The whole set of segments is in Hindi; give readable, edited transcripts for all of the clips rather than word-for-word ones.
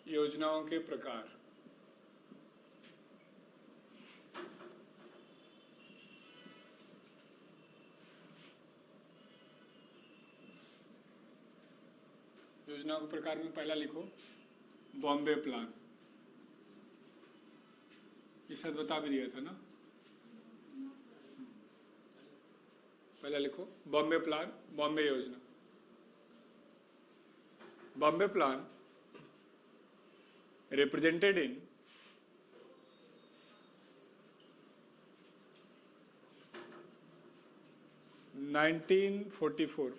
योजनाओं के प्रकार। योजनाओं के प्रकार में पहला लिखो बॉम्बे प्लान। ये शायद बता भी दिया था ना। पहला लिखो बॉम्बे प्लान, बॉम्बे योजना। बॉम्बे प्लान represented in (1944)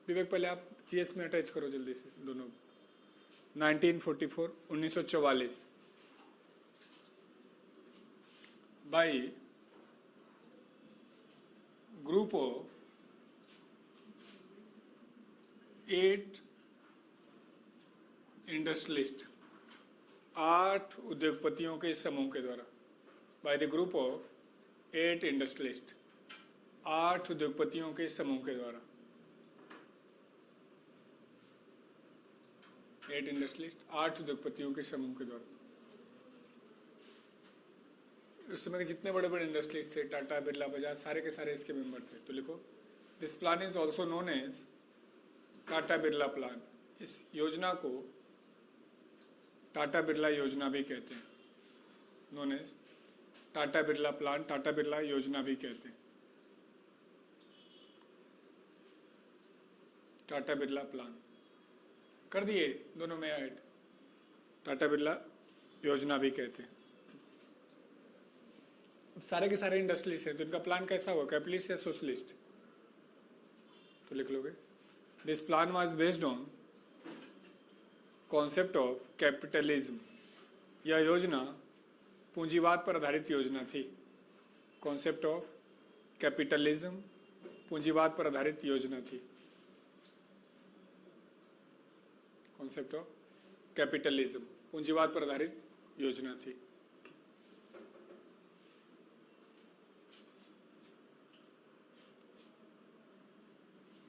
विवेक पहले आप जीएस में अटैच करो जल्दी से दोनों। 1944 1944 बाई ग्रुप ऑफ 8 इंडस्ट्रियलिस्ट, 8 उद्योगपतियों के समूह के द्वारा। By the group of 8 industrialist, 8 उद्योगपतियों के समूह के द्वारा। 8 इंडस्ट्रियलिस्ट, 8 उद्योगपतियों के समूह के द्वारा। उस समय के जितने बड़े बड़े इंडस्ट्रियलिस्ट थे, टाटा, बिरला, बजाज, सारे के सारे इसके मेंबर थे। तो लिखो this plan is also known as Tata Birla plan. इस योजना को टाटा बिरला योजना भी कहते हैं। Known as Tata Birla plan, Tata Birla योजना भी कहते हैं। टाटा बिरला प्लान कर दिए दोनों में ऐड, टाटा बिरला योजना भी कहते हैं। सारे के सारे इंडस्ट्रियलिस्ट हैं, तो इनका प्लान कैसा हुआ, कैपिटलिस्ट या सोशलिस्ट? तो लिख लोगे this plan was based on concept of capitalism. यह योजना पूंजीवाद पर आधारित योजना थी। कॉन्सेप्ट ऑफ कैपिटलिज्म पूंजीवाद पर आधारित योजना थी। कॉन्सेप्ट ऑफ कैपिटलिज्म पूंजीवाद पर आधारित योजना थी।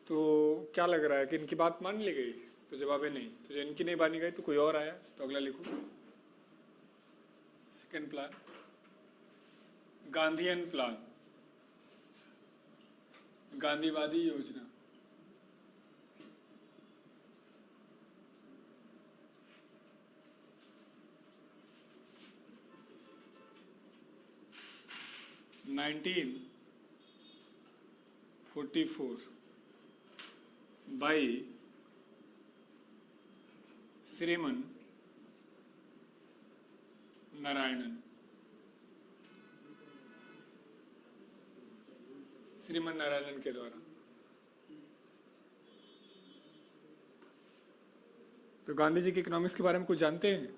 तो क्या लग रहा है कि इनकी बात मान ली गई? तो जवाब है नहीं। तो जो इनकी नहीं मानी गई तो कोई और आया, तो अगला लिखो सेकेंड प्लान गांधीयन प्लान, गांधीवादी योजना। (1944) बाई श्रीमन नारायणन। श्रीमन नारायणन के द्वारा। तो गांधी जी के इकोनॉमिक्स के बारे में कुछ जानते हैं?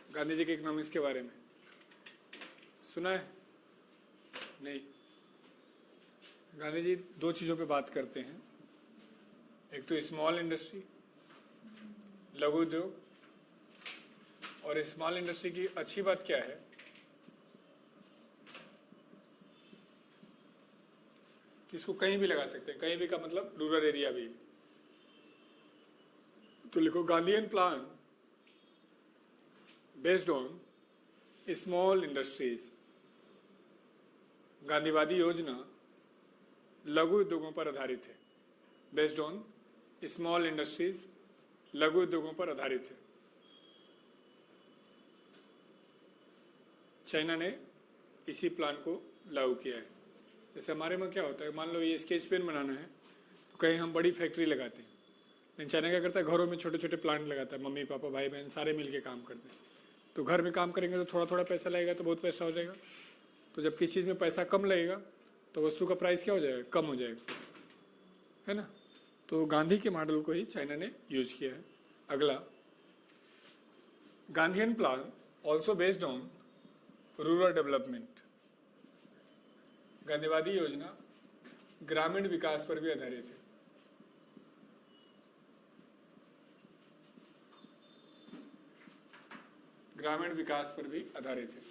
गांधी जी के इकोनॉमिक्स के बारे में सुना है? नहीं। गांधी जी दो चीज़ों पे बात करते हैं, एक तो स्मॉल इंडस्ट्री, लघु उद्योग। और स्मॉल इंडस्ट्री की अच्छी बात क्या है कि इसको कहीं भी लगा सकते हैं। कहीं भी का मतलब रूरल एरिया भी। तो लिखो Gandhian plan based on small industries. गांधीवादी योजना लघु उद्योगों पर आधारित है। बेस्ड ऑन स्मॉल इंडस्ट्रीज, लघु उद्योगों पर आधारित है। चाइना ने इसी प्लान को लागू किया है। जैसे हमारे में क्या होता है, मान लो ये स्केच पेन बनाना है तो कहीं हम बड़ी फैक्ट्री लगाते हैं, लेकिन चाइना क्या करता है, घरों में छोटे छोटे प्लांट लगाता है। मम्मी पापा भाई बहन सारे मिलके काम करते हैं। तो घर में काम करेंगे तो थोड़ा थोड़ा पैसा लगेगा, तो बहुत पैसा हो जाएगा। तो जब किसी चीज़ में पैसा कम लगेगा तो वस्तु का प्राइस क्या हो जाएगा, कम हो जाएगा, है ना। तो गांधी के मॉडल को ही चाइना ने यूज किया है। अगला Gandhian plan also based on rural development. गांधीवादी योजना ग्रामीण विकास पर भी आधारित है। ग्रामीण विकास पर भी आधारित है।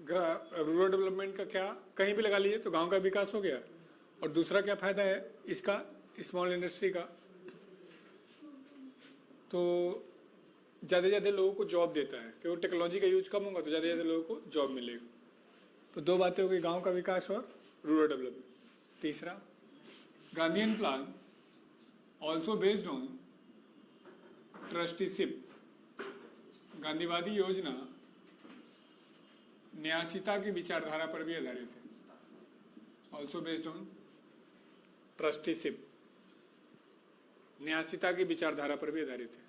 रूरल डेवलपमेंट का क्या, कहीं भी लगा लीजिए तो गांव का विकास हो गया। और दूसरा क्या फायदा है इसका, स्मॉल इंडस्ट्री का, तो ज़्यादा से ज़्यादा लोगों को जॉब देता है, क्योंकि टेक्नोलॉजी का यूज कम होगा तो ज़्यादा से ज़्यादा लोगों को जॉब मिलेगा। तो दो बातें हो गई, गांव का विकास और रूरल डेवलपमेंट। तीसरा, Gandhian plan also based on trusteeship. गांधीवादी योजना न्यासिता की विचारधारा पर भी आधारित है। ऑल्सो बेस्ड ऑन ट्रस्टीशिप, न्यासिता की विचारधारा पर भी आधारित है।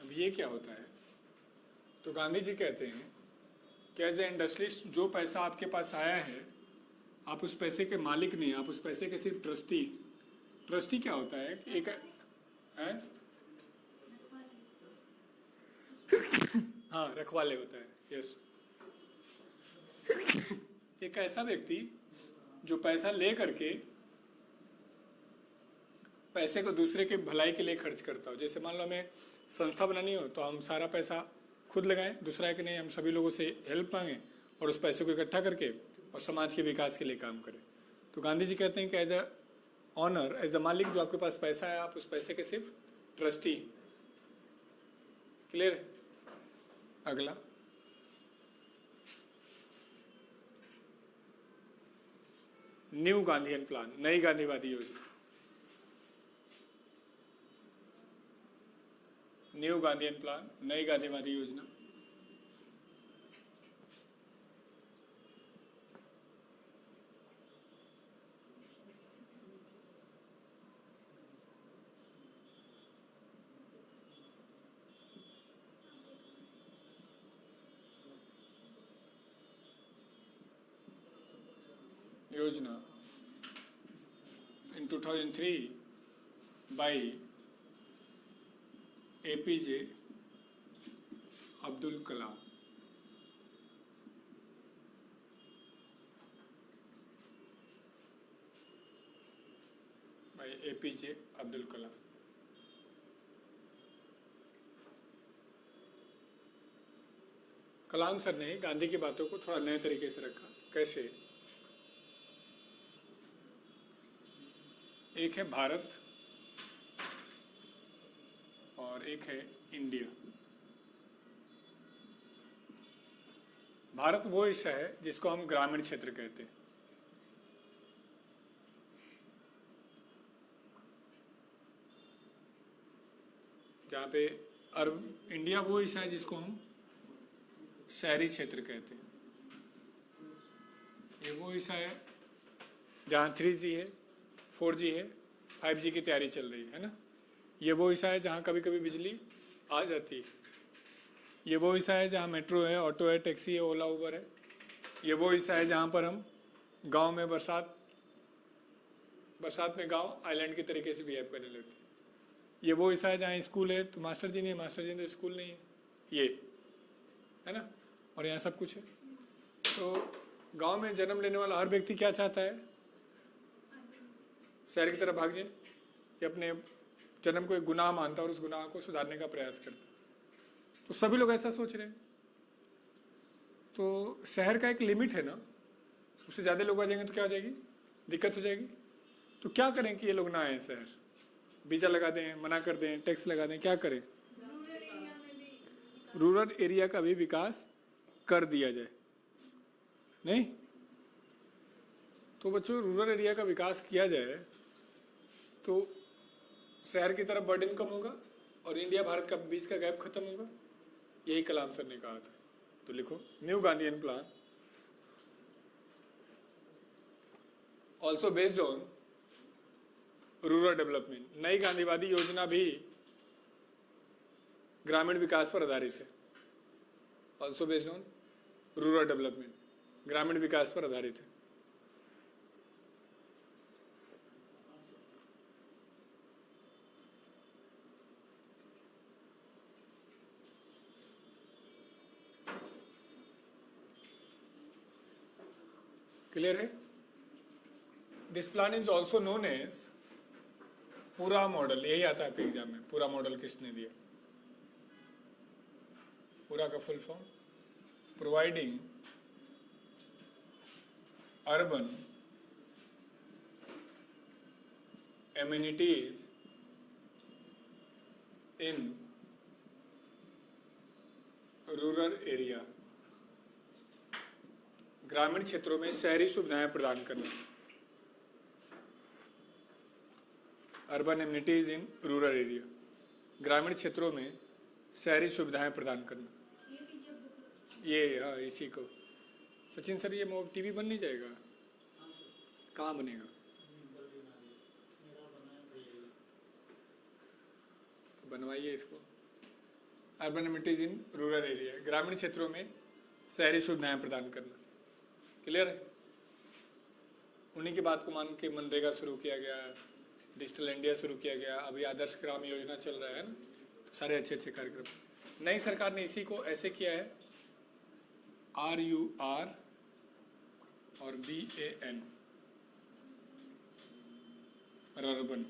अब ये क्या होता है, तो गांधी जी कहते हैं कि एज ए इंडस्ट्रियलिस्ट जो पैसा आपके पास आया है, आप उस पैसे के मालिक नहीं, आप उस पैसे के सिर्फ ट्रस्टी। ट्रस्टी क्या होता है कि एक है हाँ, रखवाले होता है, यस। एक ऐसा व्यक्ति जो पैसा ले करके पैसे को दूसरे के भलाई के लिए खर्च करता हो। जैसे मान लो हमें संस्था बनानी हो तो हम सारा पैसा खुद लगाएं, दूसरा है कि नहीं हम सभी लोगों से हेल्प मांगें और उस पैसे को इकट्ठा करके और समाज के विकास के लिए काम करें। तो गांधी जी कहते हैं कि as a owner, as a मालिक जो आपके पास पैसा है, आप उस पैसे के सिर्फ ट्रस्टी। क्लियर? अगला, न्यू गांधीयन प्लान, नई गांधीवादी योजना। न्यू गांधीयन प्लान, नई गांधीवादी योजना। योजना in 2003 by APJ Abdul Kalam. by APJ Abdul Kalam. Kalam sir ने गांधी की बातों को थोड़ा नए तरीके से रखा। कैसे? एक है भारत और एक है इंडिया। भारत वो हिस्सा है जिसको हम ग्रामीण क्षेत्र कहते हैं, जहाँ पे इंडिया वो हिस्सा है जिसको हम शहरी क्षेत्र कहते हैं। ये वो हिस्सा है जहाँ 3G है, 4G है, 5G की तैयारी चल रही है ना। ये वो हिस्सा है जहाँ कभी कभी बिजली आ जाती है। ये वो हिस्सा है जहाँ मेट्रो है, ऑटो है, टैक्सी है, ओला उबर है। ये वो हिस्सा है जहाँ पर हम गांव में बरसात में गांव आइलैंड के तरीके से बिहेव करने लगते हैं। ये वो हिस्सा है जहाँ स्कूल है तो मास्टर जी नहीं है, मास्टर जी तो स्कूल नहीं है, ये है ना। और यहाँ सब कुछ है। तो गांव में जन्म लेने वाला हर व्यक्ति क्या चाहता है? शहर की तरफ भाग जाए, या अपने जन्म को एक गुनाह मानता है और उस गुनाह को सुधारने का प्रयास करता है। तो सभी लोग ऐसा सोच रहे हैं। तो शहर का एक लिमिट है ना, उससे ज़्यादा लोग आ जाएंगे तो क्या हो जाएगी? दिक्कत हो जाएगी। तो क्या करें कि ये लोग ना आए शहर? वीज़ा लगा दें, मना कर दें, टैक्स लगा दें, क्या करें? रूरल एरिया का भी विकास कर दिया जाए। नहीं तो बच्चों, रूरल एरिया का विकास किया जाए तो शहर की तरफ बर्डन कम होगा और इंडिया भारत का बीच का गैप खत्म होगा। यही कलाम सर ने कहा था। तो लिखो, new Gandhian plan also based on rural development. नई गांधीवादी योजना भी ग्रामीण विकास पर आधारित है। Also based on rural development, ग्रामीण विकास पर आधारित है। क्लियर है? This plan is also known as पूरा मॉडल। यही आता है एग्जाम में, पूरा मॉडल किसने दिया? पूरा का full form, providing urban amenities in rural area, ग्रामीण क्षेत्रों में शहरी सुविधाएं प्रदान करना। Urban amenities in rural area, ग्रामीण क्षेत्रों में शहरी सुविधाएं प्रदान करना। ये हाँ, इसी को सचिन सर, ये टीवी बन नहीं जाएगा? कहाँ बनेगा? बनवाइए इसको। Urban amenities in rural area, ग्रामीण क्षेत्रों में शहरी सुविधाएं प्रदान करना। क्लियर है? उन्हीं की बात को मान के मनरेगा शुरू किया गया, डिजिटल इंडिया शुरू किया गया, अभी आदर्श ग्राम योजना चल रहा है ना, तो सारे अच्छे अच्छे कार्यक्रम नई सरकार ने इसी को ऐसे किया है, RUR और BAN, rurban,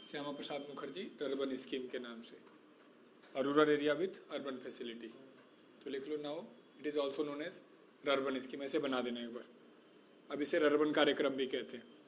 Shyama Prasad Mukherjee rurban scheme के नाम से, और rural area with urban facility. तो लिख लो, now it is also known as rurban scheme, ऐसे बना देना एक बार। अब इसे रर्बन कार्यक्रम भी कहते हैं।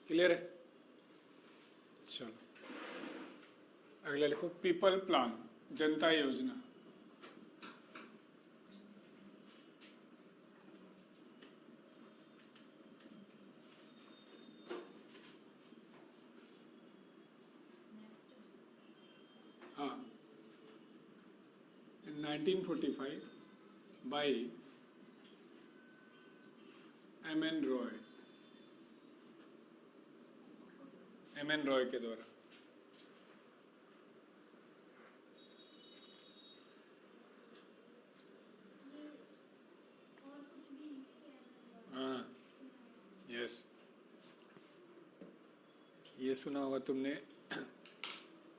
क्लियर है? चलो अगला लिखो, पीपल प्लान, जनता योजना। हाँ, in 1945 by M.N. Roy, M.N. Roy के द्वारा। हाँ, यस, ये सुना होगा तुमने।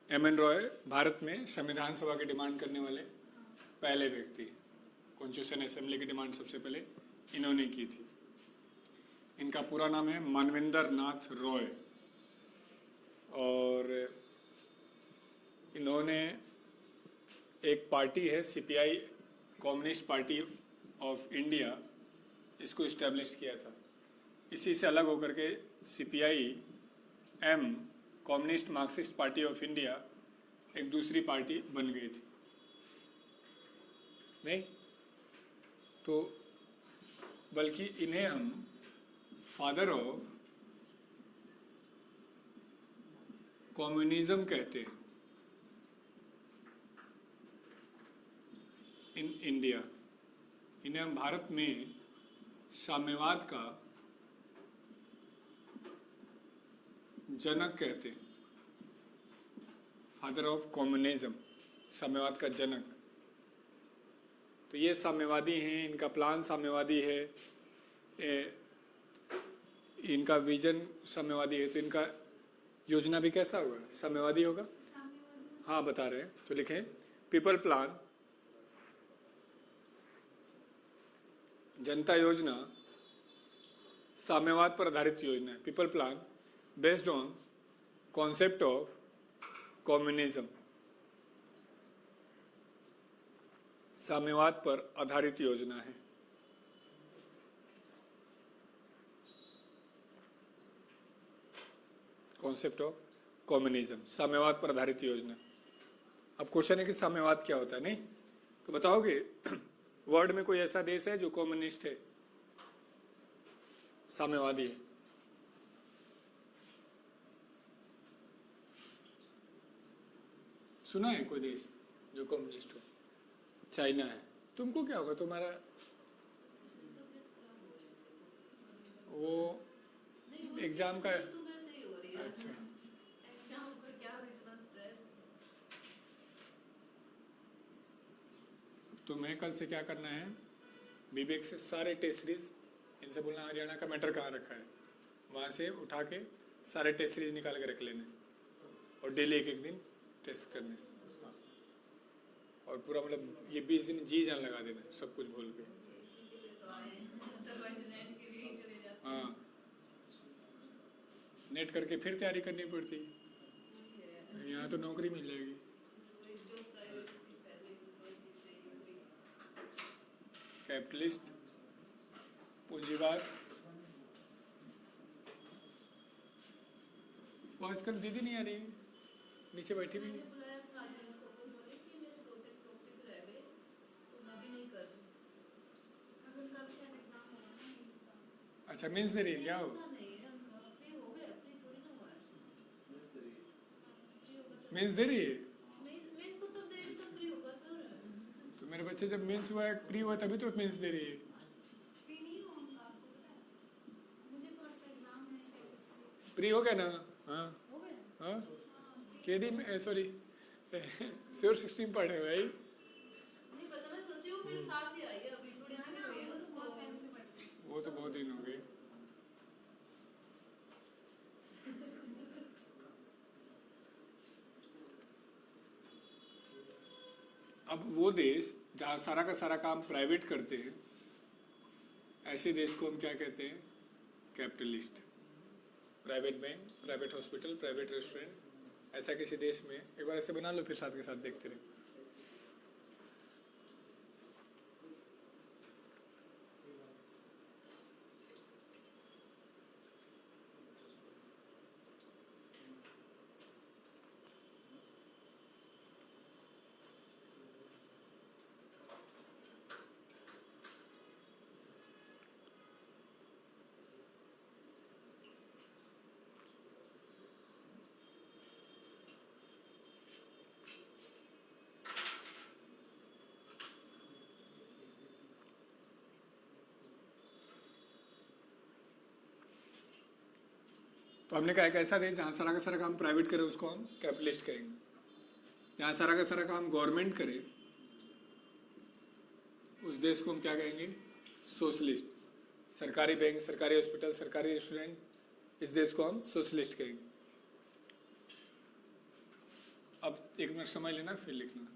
M.N. रॉय भारत में संविधान सभा की डिमांड करने वाले पहले व्यक्ति, कॉन्स्टिट्यूशन असेंबली की डिमांड सबसे पहले इन्होंने की थी। इनका पूरा नाम है मानवेंद्र नाथ रॉय, और इन्होंने एक पार्टी है CPI, communist party of India, इसको इस्टेब्लिश किया था। इसी से अलग होकर के CPI-M, communist Marxist party of India, एक दूसरी पार्टी बन गई थी। नहीं तो बल्कि इन्हें हम फादर ऑफ कम्युनिज्म कहते हैं इन इंडिया। इन्हें हम भारत में साम्यवाद का जनक कहते हैं, फादर ऑफ कम्युनिज्म, साम्यवाद का जनक। तो ये साम्यवादी हैं, इनका प्लान साम्यवादी है, इनका विजन साम्यवादी है, तो इनका योजना भी कैसा होगा? साम्यवादी होगा। हाँ, बता रहे हैं, तो लिखें, पीपल प्लान, जनता योजना साम्यवाद पर आधारित योजना है। People plan based on concept of communism, साम्यवाद पर आधारित योजना है। कॉन्सेप्ट ऑफ कम्युनिज्म, साम्यवाद पर आधारित योजना। अब क्वेश्चन है कि साम्यवाद क्या होता है, नहीं तो बताओगे? वर्ल्ड में कोई ऐसा देश है जो कम्युनिस्ट है, साम्यवादी है? सुना है कोई देश जो कम्युनिस्ट हो? चाइना है। तुमको क्या होगा, तुम्हारा वो एग्जाम का? अच्छा, तुम्हें कल से क्या करना है, विवेक से सारे टेस्ट सीरीज, इनसे बोलना हरियाणा का मैटर कहाँ रखा है, वहाँ से उठा के सारे टेस्ट सीरीज निकाल के रख लेने और डेली एक एक दिन टेस्ट करने। हाँ। और पूरा मतलब ये 20 दिन जी जान लगा देना सब कुछ भूल के। हाँ, नेट करके फिर तैयारी करनी पड़ती है, यहाँ तो नौकरी मिल जाएगी। कैपिटलिस्ट, पूंजीवाद। वो आजकल दीदी नहीं आ रही, नीचे बैठी हुई। अच्छा, मीन्स दे रही है क्या वो? मीन्स दे रही है? तो मेरे बच्चे जब मीन्स हुआ है, प्री हुआ तभी तो मीन्स दे रही है। प्री हो गया ना? हाँ हाँ, केडी में सॉरी श्योर 16 पढ़े भाई। वो तो बहुत दिन हो गए। अब वो देश जहाँ सारा का सारा काम प्राइवेट करते हैं, ऐसे देश को हम क्या कहते हैं? Capitalist. Private bank, private hospital, private restaurant, ऐसा किसी देश में एक बार ऐसे बना लो, फिर साथ के साथ देखते रहे। तो हमने कहा एक ऐसा देश जहाँ सारा का सारा काम प्राइवेट करे उसको हम कैपिटलिस्ट कहेंगे, जहाँ सारा का सारा काम गवर्नमेंट करे उस देश को हम क्या कहेंगे? सोशलिस्ट। सरकारी बैंक, सरकारी हॉस्पिटल, सरकारी रेस्टोरेंट, इस देश को हम सोशलिस्ट कहेंगे। अब एक मिनट समझ लेना फिर लिखना।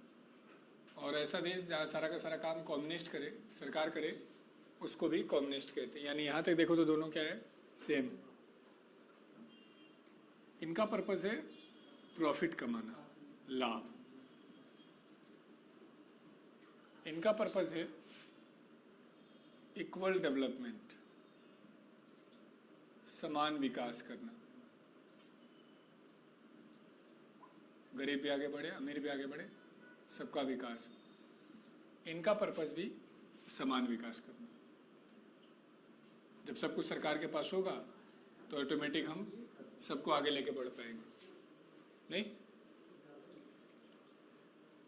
और ऐसा देश जहाँ सारा का सारा काम कम्युनिस्ट करे, सरकार करे, उसको भी कम्युनिस्ट कहते हैं। यानी यहाँ तक देखो तो दोनों क्या है? सेम। इनका पर्पस है प्रॉफिट कमाना, लाभ। इनका पर्पस है इक्वल डेवलपमेंट, समान विकास करना। गरीब भी आगे बढ़े, अमीर भी आगे बढ़े, सबका विकास। इनका पर्पस भी समान विकास करना। जब सब कुछ सरकार के पास होगा तो ऑटोमेटिक हम सबको आगे लेके बढ़ पाएंगे। नहीं,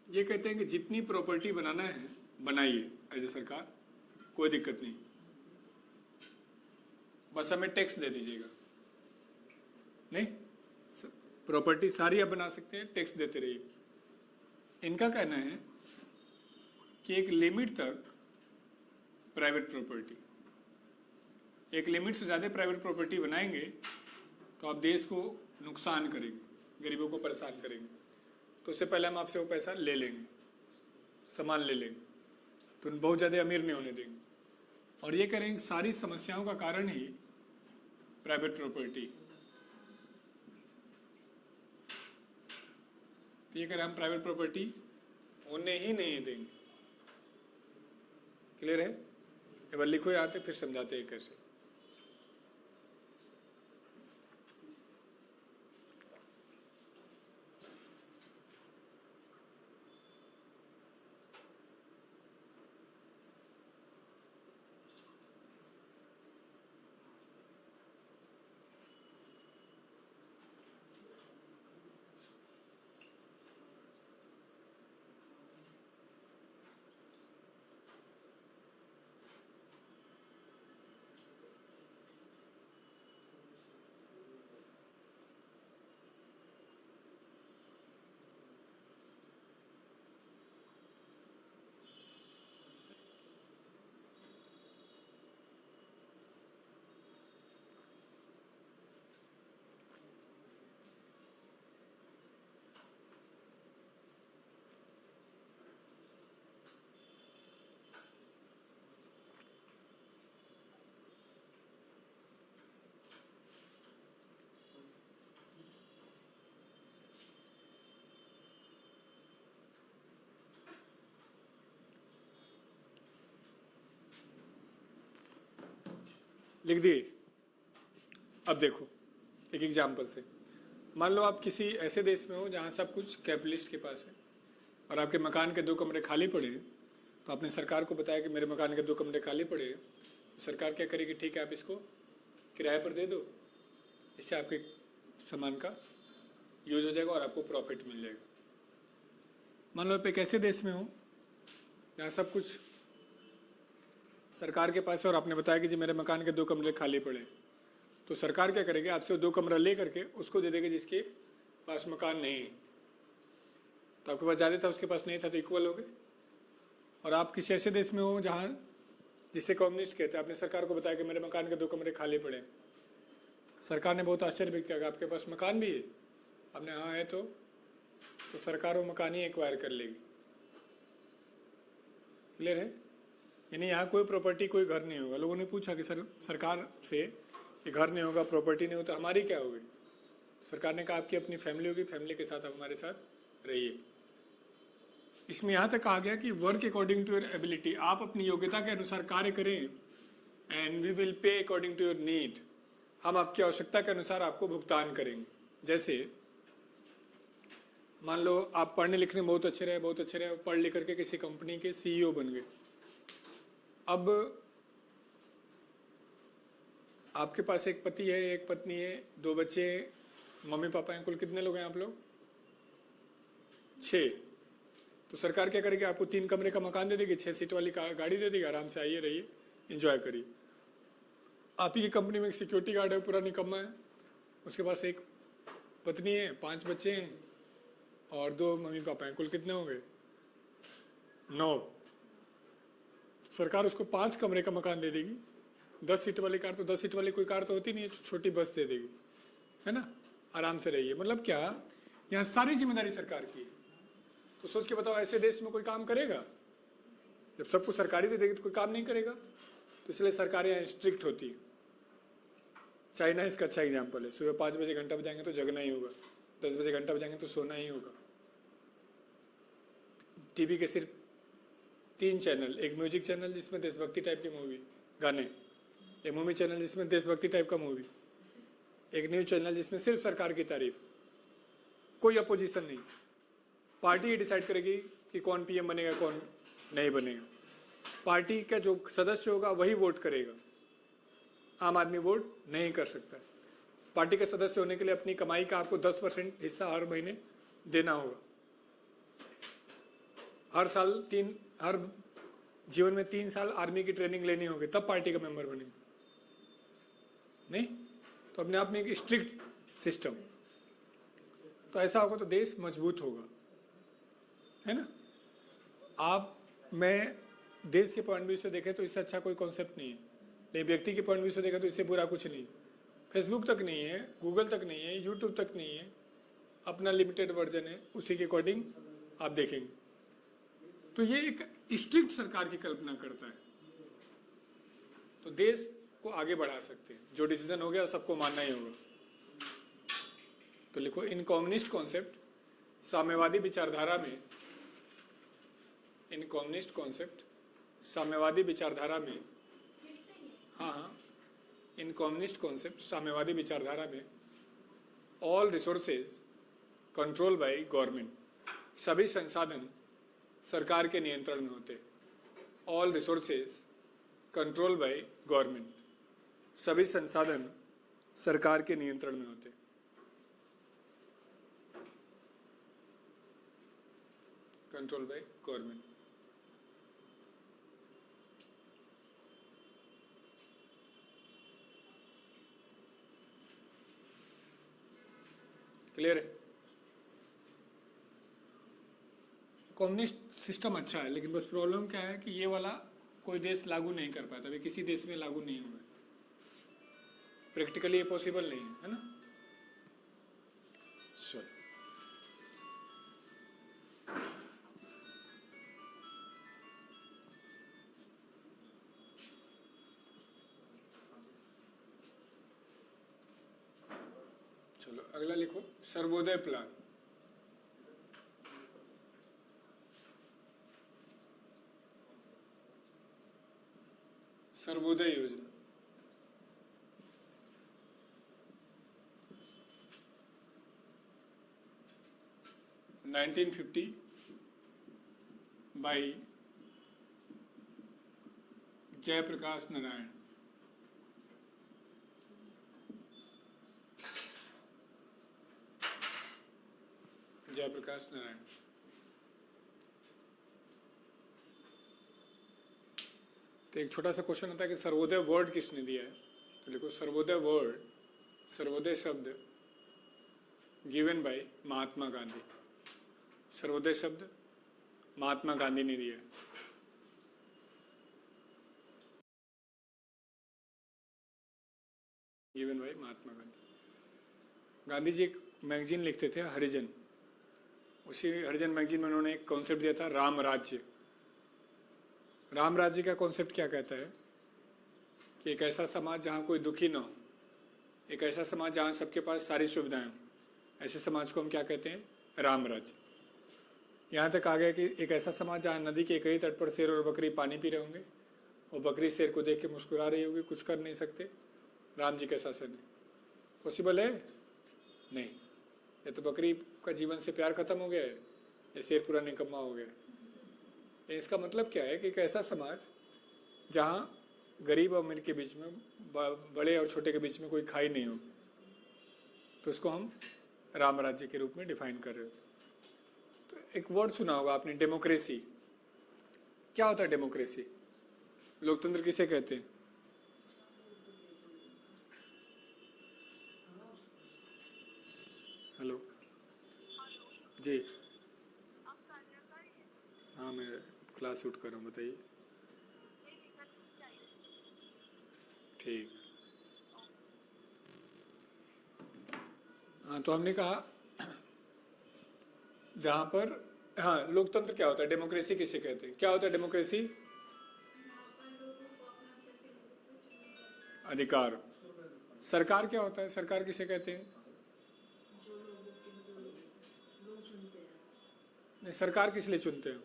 ये कहते हैं कि जितनी प्रॉपर्टी बनाना है बनाइए एज ए सरकार, कोई दिक्कत नहीं, बस हमें टैक्स दे दीजिएगा। नहीं, प्रॉपर्टी सारी आप बना सकते हैं, टैक्स देते रहिए। इनका कहना है कि एक लिमिट तक प्राइवेट प्रॉपर्टी, एक लिमिट से ज़्यादा प्राइवेट प्रॉपर्टी बनाएंगे तो आप देश को नुकसान करेंगे, गरीबों को परेशान करेंगे। तो उससे पहले हम आपसे वो पैसा ले लेंगे, सामान ले लेंगे, तो बहुत ज़्यादा अमीर नहीं होने देंगे। और ये करेंगे, सारी समस्याओं का कारण ही प्राइवेट प्रॉपर्टी। तो ये करें, हम प्राइवेट प्रॉपर्टी होने ही नहीं देंगे। क्लियर है? एक बार लिखो यहाँ पे, फिर समझाते हैं कैसे। लिख दिए। अब देखो एक एग्जाम्पल से, मान लो आप किसी ऐसे देश में हो जहाँ सब कुछ कैपिटलिस्ट के पास है और आपके मकान के 2 कमरे खाली पड़े हैं, तो आपने सरकार को बताया कि मेरे मकान के 2 कमरे खाली पड़े हैं, तो सरकार क्या करेगी, ठीक है आप इसको किराए पर दे दो, इससे आपके सामान का यूज हो जाएगा और आपको प्रॉफिट मिल जाएगा। मान लो आप एक ऐसे देश में हो जहाँ सब कुछ सरकार के पास है और आपने बताया कि जी मेरे मकान के 2 कमरे खाली पड़े, तो सरकार क्या करेगी, आपसे वो 2 कमरा ले करके उसको दे देगी जिसके पास मकान नहीं है। तो आपके पास ज़्यादा था, उसके पास नहीं था, तो इक्वल हो गए। और आप किसी ऐसे देश में हो जहाँ जिसे कम्युनिस्ट कहते हैं, आपने सरकार को बताया कि मेरे मकान के 2 कमरे खाली पड़े, सरकार ने बहुत आश्चर्य व्यक्त किया कि आपके पास मकान भी है, आपने हाँ है, तो सरकार वो मकान ही एक्वायर कर लेगी। क्लियर है? यानी यहाँ कोई प्रॉपर्टी, कोई घर नहीं होगा। लोगों ने पूछा कि सरकार से कि घर नहीं होगा, प्रॉपर्टी नहीं हो, तो हमारी क्या होगी? सरकार ने कहा आपकी अपनी फैमिली होगी, फैमिली के साथ आप हमारे साथ रहिए। इसमें यहाँ तक कहा गया कि work according to your ability, आप अपनी योग्यता के अनुसार कार्य करें, and we will pay according to your need, हम आपकी आवश्यकता के अनुसार आपको भुगतान करेंगे। जैसे मान लो आप पढ़ने लिखने में बहुत अच्छे रहे, पढ़ लिख करके किसी कंपनी के CEO बन गए। अब आपके पास एक पति है, एक पत्नी है, 2 बच्चे हैं, मम्मी पापा हैं, कुल कितने लोग हैं आप लोग? 6। तो सरकार क्या करेगी, आपको 3 कमरे का मकान दे देगी, 6 सीट वाली गाड़ी दे देगी, आराम से आइए रहिए, एंजॉय करिए। आप ही की कंपनी में एक सिक्योरिटी गार्ड है, पूरा निकम्मा है, उसके पास एक पत्नी है, 5 बच्चे हैं और 2 मम्मी पापा हैं, कुल कितने हो गए? 9। सरकार उसको 5 कमरे का मकान दे देगी, 10 सीट वाली कार, तो 10 सीट वाली कोई कार तो होती नहीं है, छोटी बस दे देगी, है ना, आराम से रहिए। मतलब क्या, यहाँ सारी जिम्मेदारी सरकार की है। तो सोच के बताओ, ऐसे देश में कोई काम करेगा? जब सब कुछ सरकारी दे देगी तो कोई काम नहीं करेगा। तो इसलिए सरकारें यहाँ स्ट्रिक्ट होती है। चाइना इसका अच्छा एग्जाम्पल है। सुबह 5 बजे घंटा बजाएंगे तो जगना ही होगा, 10 बजे घंटा बजाएंगे तो सोना ही होगा। टीवी के सिर्फ 3 चैनल, एक म्यूजिक चैनल जिसमें देशभक्ति टाइप की मूवी गाने, एक मूवी चैनल जिसमें देशभक्ति टाइप का मूवी, एक न्यूज चैनल जिसमें सिर्फ सरकार की तारीफ, कोई अपोजिशन नहीं। पार्टी ही डिसाइड करेगी कि कौन PM बनेगा, कौन नहीं बनेगा। पार्टी का जो सदस्य होगा वही वोट करेगा, आम आदमी वोट नहीं कर सकता। पार्टी के सदस्य होने के लिए अपनी कमाई का आपको 10% हिस्सा हर महीने देना होगा। हर जीवन में 3 साल आर्मी की ट्रेनिंग लेनी होगी, तब पार्टी का मेंबर बनेगा। नहीं तो अपने आप में एक स्ट्रिक्ट सिस्टम। तो ऐसा होगा तो देश मजबूत होगा, है ना। आप मैं देश के पॉइंट ऑफ व्यू से देखें तो इससे अच्छा कोई कॉन्सेप्ट नहीं है, लेकिन व्यक्ति के पॉइंट ऑफ व्यू से देखें तो इससे बुरा कुछ नहीं। फेसबुक तक नहीं है, गूगल तक नहीं है, यूट्यूब तक नहीं है, अपना लिमिटेड वर्जन है, उसी के अकॉर्डिंग आप देखेंगे। तो ये एक स्ट्रिक्ट सरकार की कल्पना करता है, तो देश को आगे बढ़ा सकते हैं। जो डिसीजन हो गया सबको मानना ही होगा। तो लिखो, इन कम्युनिस्ट कॉन्सेप्ट, साम्यवादी विचारधारा में, इन कम्युनिस्ट कॉन्सेप्ट साम्यवादी विचारधारा में, हाँ, इन कम्युनिस्ट कॉन्सेप्ट साम्यवादी विचारधारा में all resources control by government, सभी संसाधन सरकार के नियंत्रण में होते। All resources control by government, सभी संसाधन सरकार के नियंत्रण में होते। Control by government. क्लियर है? कम्युनिस्ट सिस्टम अच्छा है, लेकिन बस प्रॉब्लम क्या है कि ये वाला कोई देश लागू नहीं कर पाता, अभी किसी देश में लागू नहीं हुआ, प्रैक्टिकली ये पॉसिबल नहीं है ना। चलो अगला लिखो, सर्वोदय प्लान। सर्वोदय योजना, 1950 by जयप्रकाश नारायण। जयप्रकाश नारायण। तो एक छोटा सा क्वेश्चन होता है कि सर्वोदय वर्ड किसने दिया है? तो देखो, सर्वोदय वर्ड, सर्वोदय शब्द गिवन बाय महात्मा गांधी। सर्वोदय शब्द महात्मा गांधी ने दिया है। Given by Mahatma Gandhi. गांधी जी एक मैगजीन लिखते थे, हरिजन। उसी हरिजन मैगजीन में उन्होंने एक कॉन्सेप्ट दिया था, राम राज्य। राम राज्य का कॉन्सेप्ट क्या कहता है कि एक ऐसा समाज जहाँ कोई दुखी ना हो, एक ऐसा समाज जहाँ सबके पास सारी सुविधाएं हों, ऐसे समाज को हम क्या कहते हैं? राम राज्य। यहाँ तक आ गया कि एक ऐसा समाज जहाँ नदी के एक ही तट पर शेर और बकरी पानी पी रहे होंगे और बकरी शेर को देख के मुस्कुरा रही होगी, कुछ कर नहीं सकते। राम जी का शासन है। पॉसिबल है? नहीं। या तो बकरी का जीवन से प्यार खत्म हो गया है या शेर पूरा निकम्मा हो गया है। इसका मतलब क्या है कि एक ऐसा समाज जहाँ गरीब और अमीर के बीच में, बड़े और छोटे के बीच में कोई खाई नहीं हो, तो उसको हम राम राज्य के रूप में डिफाइन कर रहे हो। तो एक वर्ड सुना होगा आपने, डेमोक्रेसी। क्या होता है डेमोक्रेसी? लोकतंत्र किसे कहते हैं? हेलो जी। हाँ, मैं क्लास शूट कर रहा हूँ, बताइए। ठीक। हाँ, तो हमने कहा जहाँ पर, हाँ, लोकतंत्र क्या होता है, डेमोक्रेसी किसे कहते हैं? क्या होता है डेमोक्रेसी? अधिकार। सरकार क्या होता है? सरकार किसे कहते हैं? नहीं, सरकार किस लिए चुनते हैं?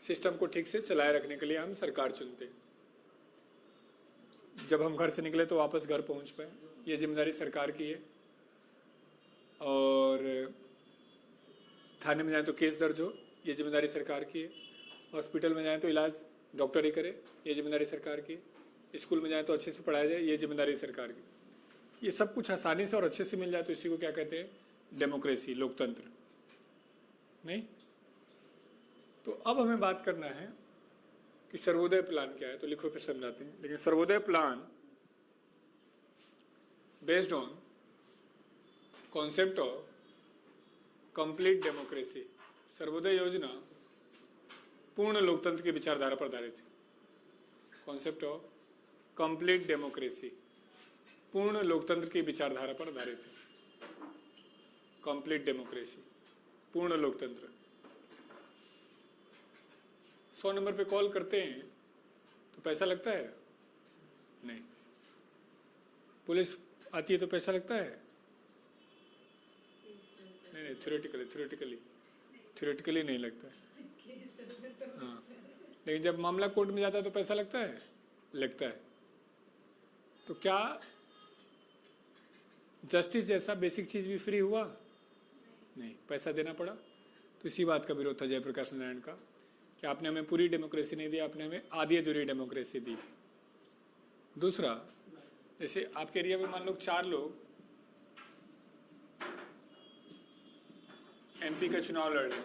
सिस्टम को ठीक से चलाए रखने के लिए हम सरकार चुनते हैं। जब हम घर से निकले तो वापस घर पहुंच पाए, ये जिम्मेदारी सरकार की है। और थाने में जाए तो केस दर्ज हो, ये जिम्मेदारी सरकार की है। हॉस्पिटल में जाए तो इलाज डॉक्टर ही करे, ये जिम्मेदारी सरकार की है। स्कूल में जाए तो अच्छे से पढ़ाया जाए, ये जिम्मेदारी सरकार की। ये सब कुछ आसानी से और अच्छे से मिल जाए तो इसी को क्या कहते हैं? डेमोक्रेसी, लोकतंत्र। नहीं? तो अब हमें बात करना है कि सर्वोदय प्लान क्या है। तो लिखो, फिर समझाते हैं। लेकिन Sarvodaya plan based on concept of complete democracy. Sarvodaya योजना पूर्ण लोकतंत्र की विचारधारा पर आधारित है। कॉन्सेप्ट ऑफ कंप्लीट डेमोक्रेसी पूर्ण लोकतंत्र की विचारधारा पर आधारित है। कंप्लीट डेमोक्रेसी, पूर्ण लोकतंत्र। 100 नंबर पे कॉल करते हैं तो पैसा लगता है? नहीं। पुलिस आती है तो पैसा लगता है? नहीं, थ्योरेटिकली नहीं लगता है। हाँ, लेकिन जब मामला कोर्ट में जाता है तो पैसा लगता है? लगता है। तो क्या जस्टिस जैसा बेसिक चीज भी फ्री हुआ? नहीं, पैसा देना पड़ा। तो इसी बात का विरोध था जयप्रकाश नारायण का कि आपने हमें पूरी डेमोक्रेसी नहीं दी, आपने हमें आधी अधूरी डेमोक्रेसी दी। दूसरा, जैसे आपके एरिया में मान लो 4 लोग एमपी का चुनाव लड़ रहे,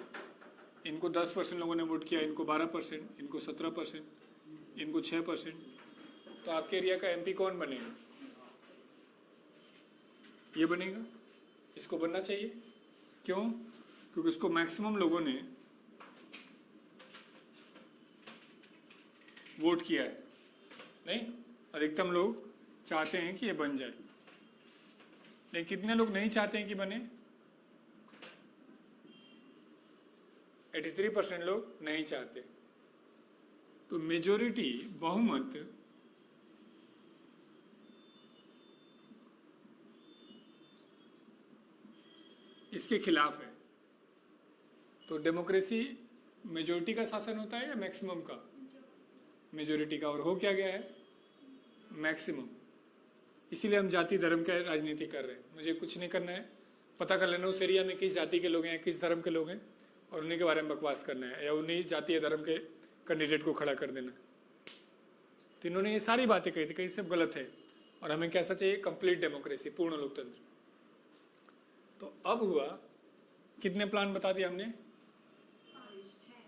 इनको 10% लोगों ने वोट किया, इनको 12%, इनको 17%, इनको 6%। तो आपके एरिया का एमपी कौन बनेगा? ये बनेगा। इसको बनना चाहिए। क्यों? क्योंकि इसको मैक्सिमम लोगों ने वोट किया है। नहीं, अधिकतम लोग चाहते हैं कि ये बन जाए। लेकिन कितने लोग नहीं चाहते हैं कि बने? 83% लोग नहीं चाहते। तो मेजोरिटी, बहुमत इसके खिलाफ है। तो डेमोक्रेसी मेजोरिटी का शासन होता है या मैक्सिमम का? मेजोरिटी का। और हो क्या गया है? मैक्सिमम। इसीलिए हम जाति धर्म का राजनीति कर रहे हैं। मुझे कुछ नहीं करना है, पता कर लेना उस एरिया में किस जाति के लोग हैं, किस धर्म के लोग हैं, और उन्हीं के बारे में बकवास करना है या उन्हीं जाति या धर्म के कैंडिडेट को खड़ा कर देना। तो इन्होंने ये सारी बातें कही थी, कहीं सब गलत है और हमें कैसा चाहिए, कंप्लीट डेमोक्रेसी, पूर्ण लोकतंत्र। तो अब हुआ, कितने प्लान बता दिए हमने?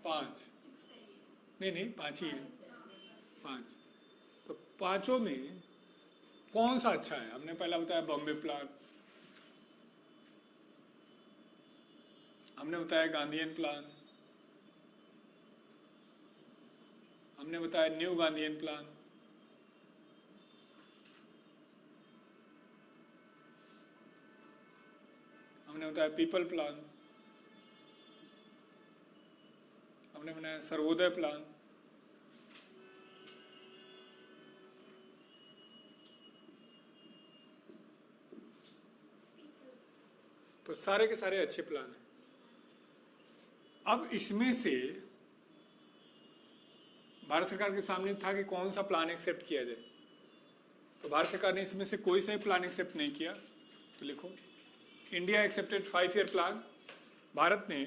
5 नहीं 5 ही है, 5। तो पांचों में कौन सा अच्छा है? हमने पहला बताया बॉम्बे प्लान, हमने बताया गांधीयन प्लान, हमने बताया न्यू गांधीयन प्लान, हमने बताया पीपल प्लान, हमने बनाया सर्वोदय प्लान, तो सारे के सारे अच्छे प्लान हैं। अब इसमें से भारत सरकार के सामने था कि कौन सा प्लान एक्सेप्ट किया जाए। तो भारत सरकार ने इसमें से कोई सा ही प्लान एक्सेप्ट नहीं किया। तो लिखो, India accepted 5 year plan. Bharat ने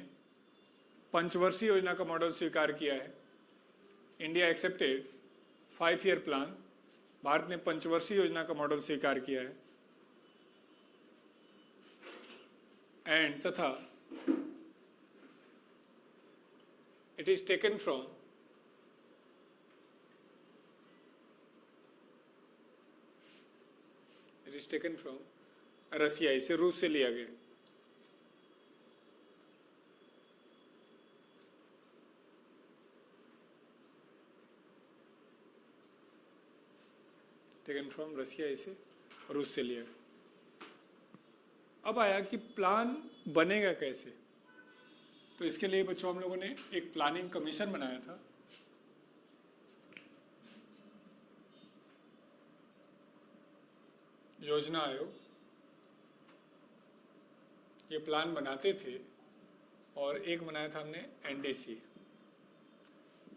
पंचवर्षीय योजना का मॉडल स्वीकार किया है। India accepted 5 year plan. Bharat ने पंचवर्षीय योजना का मॉडल स्वीकार किया है। एंड तथा इट इज टेकन फ्रॉम रसिया, इसे रूस से लिया गया। टेकन फ्रॉम रसिया, इसे रूस से लिया गया। अब आया कि प्लान बनेगा कैसे। तो इसके लिए बच्चों हम लोगों ने एक प्लानिंग कमीशन बनाया था। योजना आयोग ये प्लान बनाते थे, और एक बनाया था हमने एनडीसी।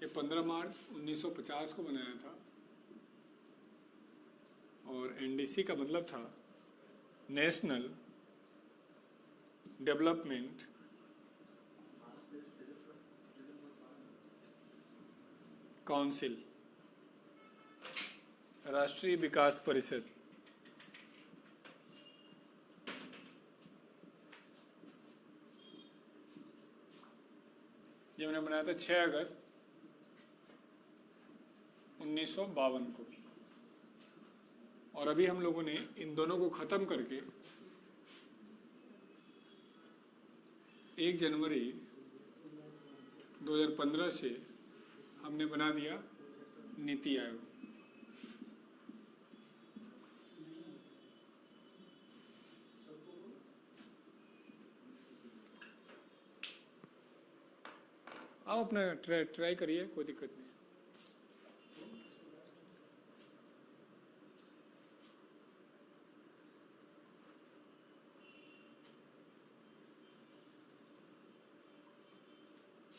ये 15 मार्च 1950 को बनाया था, और एनडीसी का मतलब था नेशनल डेवलपमेंट काउंसिल, राष्ट्रीय विकास परिषद। ये मैंने बनाया था 6 अगस्त 1952 को। और अभी हम लोगों ने इन दोनों को खत्म करके 1 जनवरी 2015 से हमने बना दिया नीति आयोग। आप अपना ट्राई करिए, कोई दिक्कत नहीं।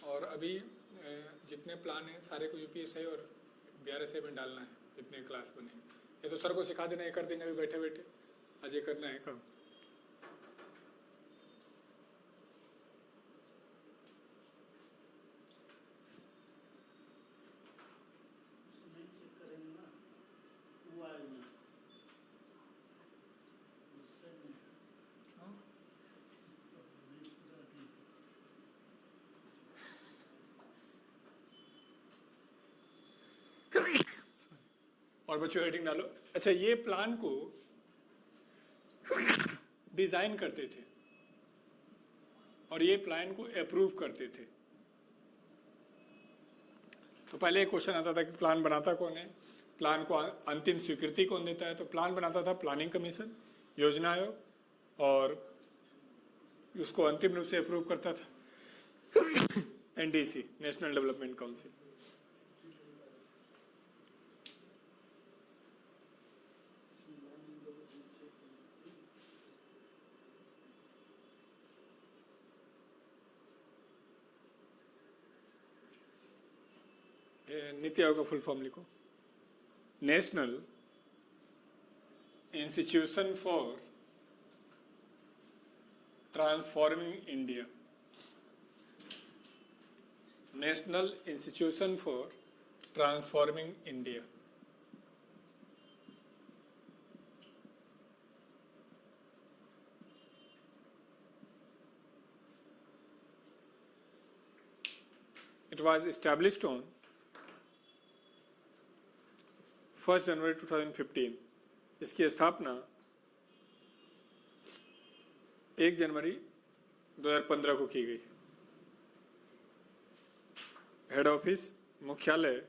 और अभी जितने प्लान हैं सारे को यूपीएसआई और बीआरएसआई में डालना है, जितने क्लास बने। ये तो सर को सिखा देना, ये कर देंगे अभी बैठे बैठे। आज ये करना है काम। और बच्चों हेडिंग डालो। अच्छा, ये प्लान को डिजाइन करते थे और ये प्लान को अप्रूव करते थे। तो पहले एक क्वेश्चन आता था कि प्लान बनाता कौन है, प्लान को अंतिम स्वीकृति कौन देता है। तो प्लान बनाता था प्लानिंग कमीशन, योजना आयोग, और उसको अंतिम रूप से अप्रूव करता था NDC, national development council. NITI Aayog का फुल फॉर्म लिखो, national institution for transforming India, national institution for transforming India. It was established on 1 जनवरी 2015। इसकी स्थापना 1 जनवरी 2015 को की गई। हेड ऑफिस मुख्यालय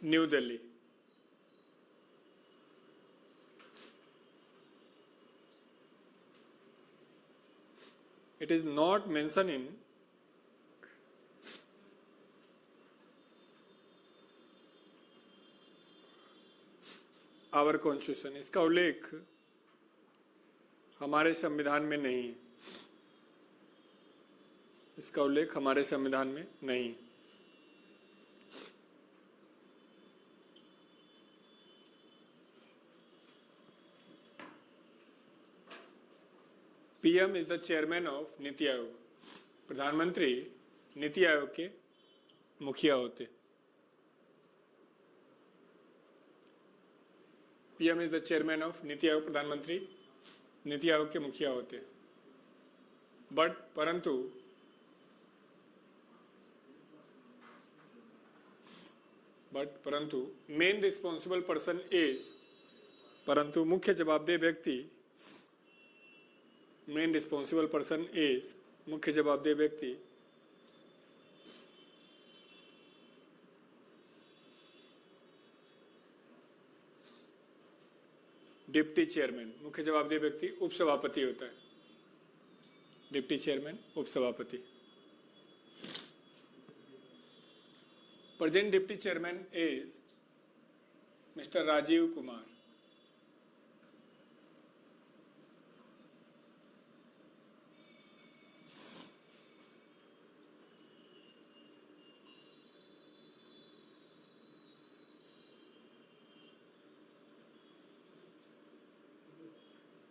new Delhi. It is not mentioned in our constitution। इसका उल्लेख हमारे संविधान में नहीं है। इसका उल्लेख हमारे संविधान में नहीं। PM is the chairman of NITI Aayog. प्रधानमंत्री नीति आयोग के मुखिया होते। PM is the chairman of NITI Aayog. प्रधानमंत्री नीति आयोग के मुखिया होते। परंतु मेन रिस्पॉन्सिबल पर्सन इज, परंतु मुख्य जवाबदेह व्यक्ति, मेन रिस्पॉन्सिबल पर्सन इज, मुख्य जवाबदेह व्यक्ति डिप्टी चेयरमैन। मुख्य जवाबदेह व्यक्ति उपसभापति होता है। डिप्टी चेयरमैन उपसभापति। Present deputy chairman is mister Rajiv Kumar.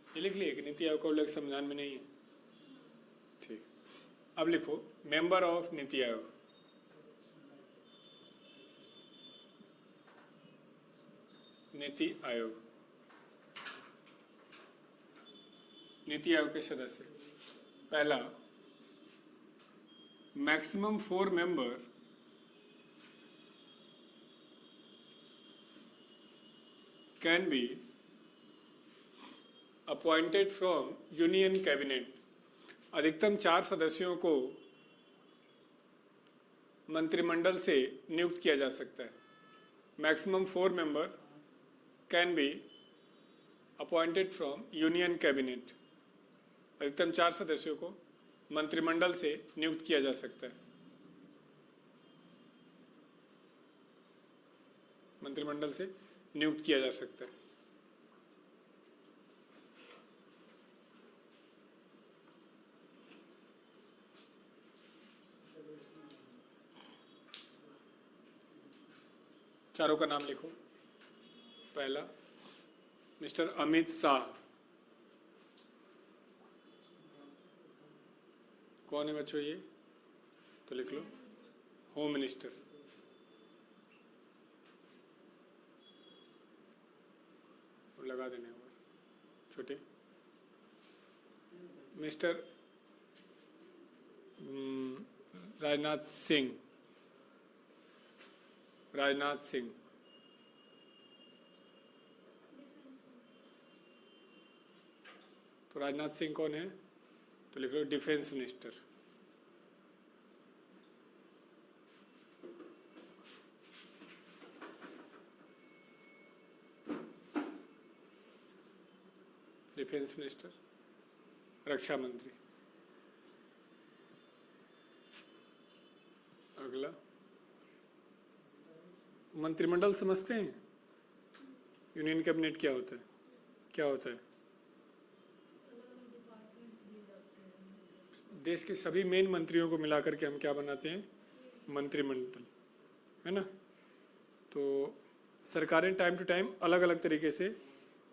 ये लिख लिए कि नीति आयोग का उल्लेख संविधान में नहीं है। ठीक, अब लिखो मेंबर ऑफ नीति आयोग। नीति आयोग, नीति आयोग के सदस्य। पहला, maximum 4 member can be appointed from union cabinet. अधिकतम 4 सदस्यों को मंत्रिमंडल से नियुक्त किया जा सकता है। Maximum 4 member can be appointed from union cabinet. अधिकतम 4 सदस्यों को मंत्रिमंडल से नियुक्त किया जा सकता है। मंत्रिमंडल से नियुक्त किया जा सकता है। चारों का नाम लिखो। पहला, मिस्टर अमित शाह। कौन है बच्चों ये? तो लिख लो, होम मिनिस्टर। और लगा देने और छोटे। मिस्टर राजनाथ सिंह। राजनाथ सिंह। तो राजनाथ सिंह कौन है? तो लिख लो डिफेंस मिनिस्टर। डिफेंस मिनिस्टर, रक्षा मंत्री। अगला, मंत्रिमंडल समझते हैं? यूनियन कैबिनेट क्या होता है? क्या होता है? देश के सभी मेन मंत्रियों को मिला करके हम क्या बनाते हैं, मंत्रिमंडल, है ना। तो सरकारें टाइम टू टाइम अलग अलग तरीके से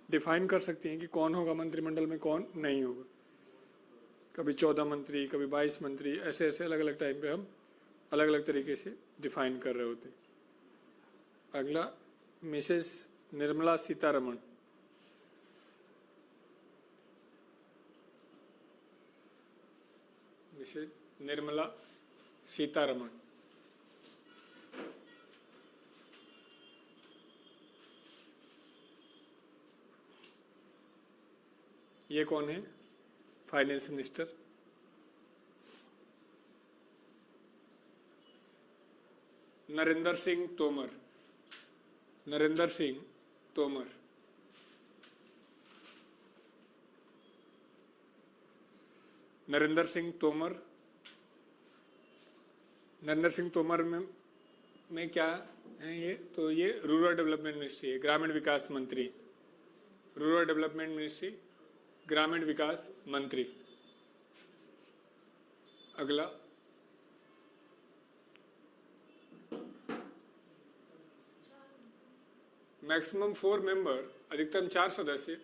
डिफाइन कर सकती हैं कि कौन होगा मंत्रिमंडल में, कौन नहीं होगा। कभी 14 मंत्री, कभी 22 मंत्री, ऐसे ऐसे अलग अलग टाइम पे हम अलग अलग तरीके से डिफाइन कर रहे होते हैं। अगला, मिसेस निर्मला सीतारमण। मिसेस निर्मला सीतारमण, ये कौन है, फाइनेंस मिनिस्टर। नरेंद्र सिंह तोमर, नरेंद्र सिंह तोमर, नरेंद्र सिंह तोमर। नरेंद्र सिंह तोमर में क्या है ये, तो ये रूरल डेवलपमेंट मिनिस्ट्री है, ग्रामीण विकास मंत्री, रूरल डेवलपमेंट मिनिस्ट्री, ग्रामीण विकास मंत्री। अगला, मैक्सिमम 4 मेंबर, अधिकतम 4 सदस्य,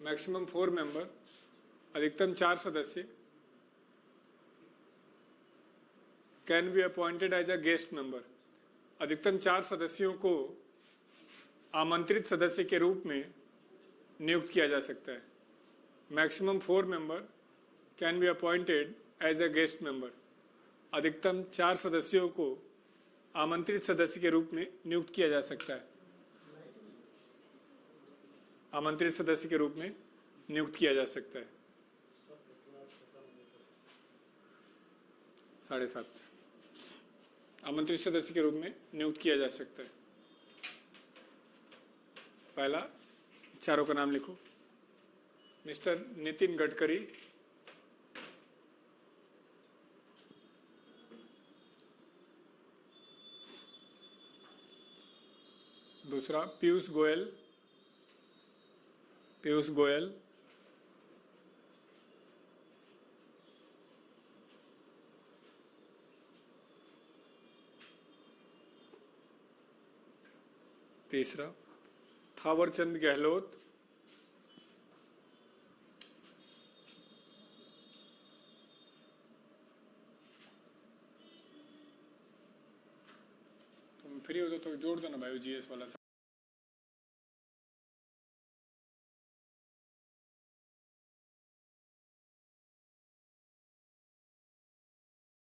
मैक्सिमम 4 मेंबर, अधिकतम 4 सदस्य can be appointed as a guest member. अधिकतम 4 सदस्यों को आमंत्रित सदस्य के रूप में नियुक्त किया जा सकता है। Maximum 4 member can be appointed as a guest member. अधिकतम 4 सदस्यों को आमंत्रित सदस्य के रूप में नियुक्त किया जा सकता है, आमंत्रित सदस्य के रूप में नियुक्त किया जा सकता है। 7:30 आमंत्रित सदस्य के रूप में नियुक्त किया जा सकता है। पहला, चारों का नाम लिखो। मिस्टर नितिन गडकरी, दूसरा पीयूष गोयल, पीयूष गोयल, तीसरा थावरचंद गहलोत, तुम फ्री हो तो जोड़ दो ना भाई जीएस वाला।